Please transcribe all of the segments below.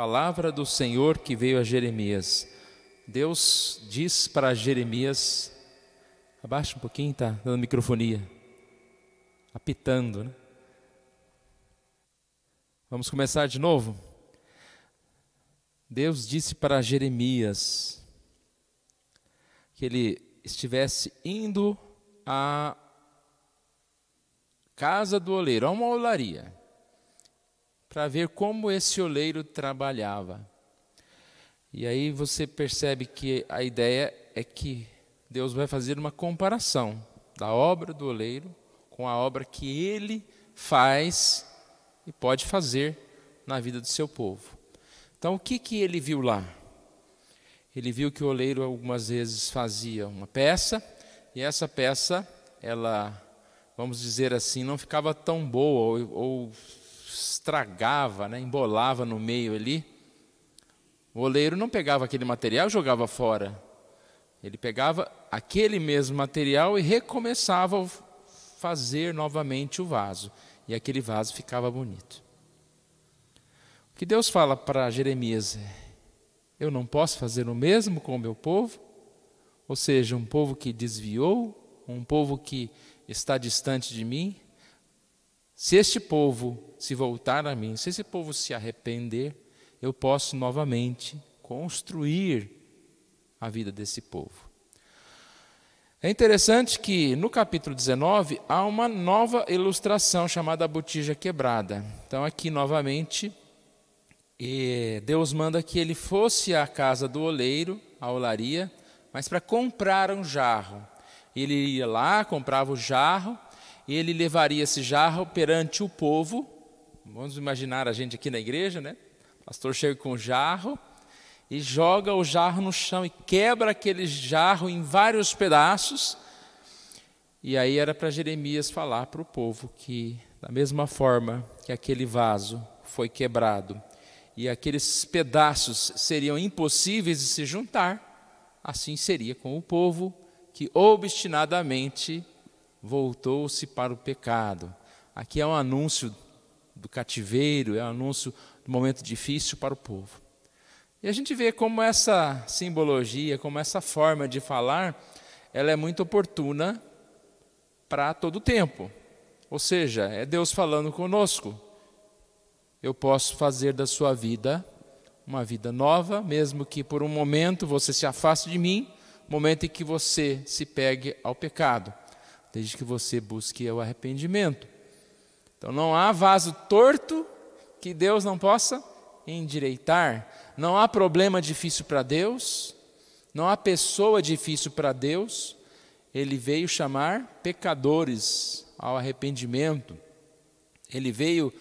Palavra do Senhor que veio a Jeremias. Deus diz para Jeremias, abaixa um pouquinho, está dando microfonia, apitando, né? Vamos começar de novo? Deus disse para Jeremias que ele estivesse indo à casa do oleiro, a uma olaria, para ver como esse oleiro trabalhava. E aí você percebe que a ideia é que Deus vai fazer uma comparação da obra do oleiro com a obra que ele faz e pode fazer na vida do seu povo. Então, o que ele viu lá? Ele viu que o oleiro algumas vezes fazia uma peça, e essa peça, ela, vamos dizer assim, não ficava tão boa, ou estragava, né, embolava no meio ali. O oleiro não pegava aquele material e jogava fora. Ele pegava aquele mesmo material e recomeçava a fazer novamente o vaso. E aquele vaso ficava bonito. O que Deus fala para Jeremias é: eu não posso fazer o mesmo com o meu povo? Ou seja, um povo que desviou, um povo que está distante de mim. Se este povo se voltar a mim, se esse povo se arrepender, eu posso novamente construir a vida desse povo. É interessante que no capítulo 19 há uma nova ilustração chamada a botija quebrada. Então aqui novamente Deus manda que ele fosse à casa do oleiro, à olaria, mas para comprar um jarro. Ele ia lá, comprava o jarro, e ele levaria esse jarro perante o povo. Vamos imaginar a gente aqui na igreja, né? O pastor chega com o jarro e joga o jarro no chão e quebra aquele jarro em vários pedaços. E aí era para Jeremias falar para o povo que, da mesma forma que aquele vaso foi quebrado e aqueles pedaços seriam impossíveis de se juntar, assim seria com o povo que obstinadamente voltou-se para o pecado. Aqui é um anúncio do cativeiro, é um anúncio do momento difícil para o povo. E a gente vê como essa simbologia, como essa forma de falar, ela é muito oportuna para todo o tempo. Ou seja, é Deus falando conosco. Eu posso fazer da sua vida uma vida nova, mesmo que por um momento você se afaste de mim, momento em que você se pegue ao pecado, desde que você busque o arrependimento. Então não há vaso torto que Deus não possa endireitar, não há problema difícil para Deus, não há pessoa difícil para Deus. Ele veio chamar pecadores ao arrependimento, ele veio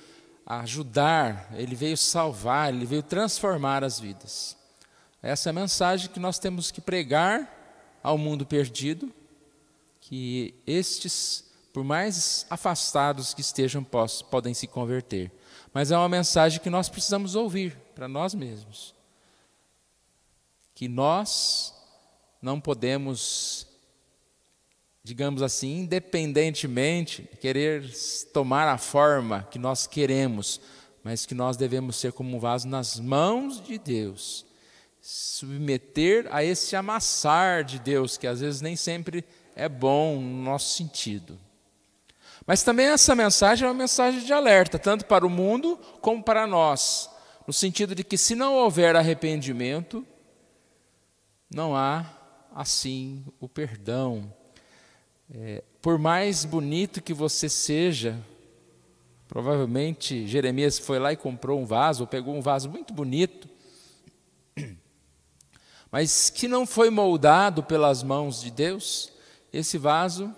ajudar, ele veio salvar, ele veio transformar as vidas. Essa é a mensagem que nós temos que pregar ao mundo perdido, que estes, por mais afastados que estejam, podem se converter. Mas é uma mensagem que nós precisamos ouvir para nós mesmos. Que nós não podemos, digamos assim, independentemente querer tomar a forma que nós queremos, mas que nós devemos ser como um vaso nas mãos de Deus. Submeter a esse amassar de Deus, que às vezes nem sempre é bom no nosso sentido. Mas também essa mensagem é uma mensagem de alerta, tanto para o mundo como para nós, no sentido de que se não houver arrependimento, não há assim o perdão. Por mais bonito que você seja, provavelmente Jeremias foi lá e comprou um vaso, ou pegou um vaso muito bonito, mas que não foi moldado pelas mãos de Deus, esse vaso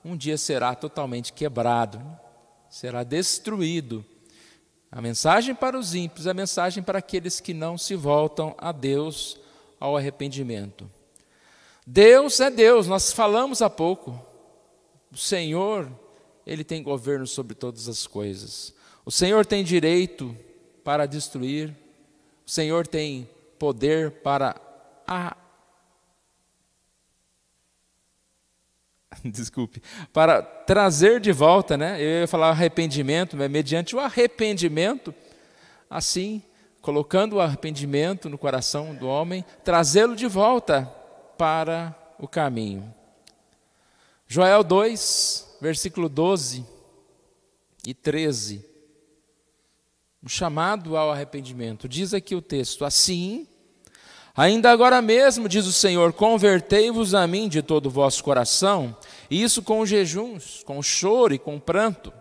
um dia será totalmente quebrado, será destruído. A mensagem para os ímpios, a mensagem para aqueles que não se voltam a Deus, ao arrependimento. Deus é Deus, nós falamos há pouco. O Senhor, Ele tem governo sobre todas as coisas. O Senhor tem direito para destruir, o Senhor tem poder para para trazer de volta, né? Eu ia falar arrependimento, mas mediante o arrependimento, assim colocando o arrependimento no coração do homem, trazê-lo de volta para o caminho. Joel 2, versículo 12 e 13. Um chamado ao arrependimento. Diz aqui o texto: assim, ainda agora mesmo, diz o Senhor, convertei-vos a mim de todo o vosso coração, e isso com jejuns, com choro e com pranto.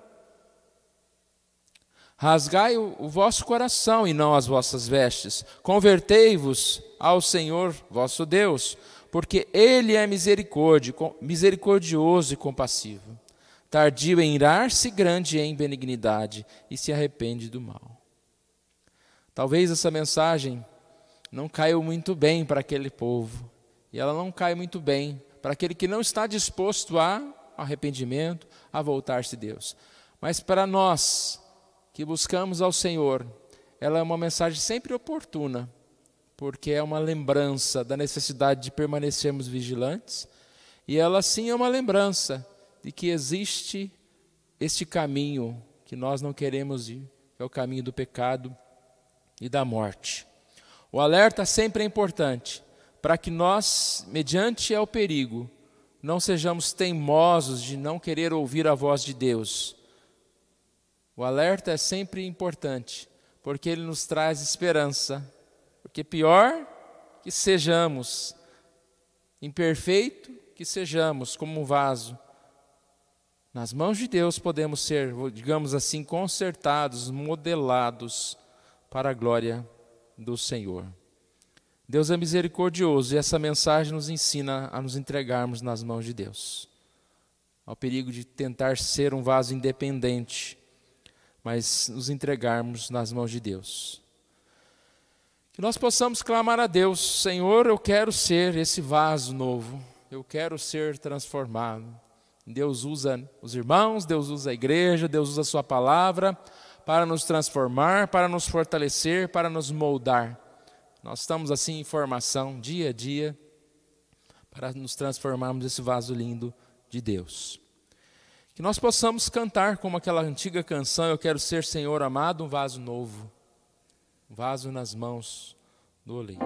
Rasgai o vosso coração e não as vossas vestes. Convertei-vos ao Senhor vosso Deus, porque Ele é misericordioso e compassivo, tardio em irar-se, grande em benignidade, e se arrepende do mal. Talvez essa mensagem não caiu muito bem para aquele povo, e ela não cai muito bem para aquele que não está disposto a arrependimento, a voltar-se a Deus. Mas para nós que buscamos ao Senhor, ela é uma mensagem sempre oportuna, porque é uma lembrança da necessidade de permanecermos vigilantes, e ela sim é uma lembrança de que existe este caminho que nós não queremos ir, que é o caminho do pecado e da morte. O alerta sempre é importante, para que nós, mediante ao perigo, não sejamos teimosos de não querer ouvir a voz de Deus. O alerta é sempre importante, porque ele nos traz esperança. Porque pior que sejamos, imperfeito que sejamos como um vaso, nas mãos de Deus podemos ser, digamos assim, consertados, modelados para a glória do Senhor. Deus é misericordioso e essa mensagem nos ensina a nos entregarmos nas mãos de Deus. Ao perigo de tentar ser um vaso independente, mas nos entregarmos nas mãos de Deus. Que nós possamos clamar a Deus: Senhor, eu quero ser esse vaso novo, eu quero ser transformado. Deus usa os irmãos, Deus usa a igreja, Deus usa a sua palavra para nos transformar, para nos fortalecer, para nos moldar. Nós estamos assim em formação, dia a dia, para nos transformarmos nesse vaso lindo de Deus. Que nós possamos cantar como aquela antiga canção: eu quero ser, Senhor amado, um vaso novo, um vaso nas mãos do oleiro.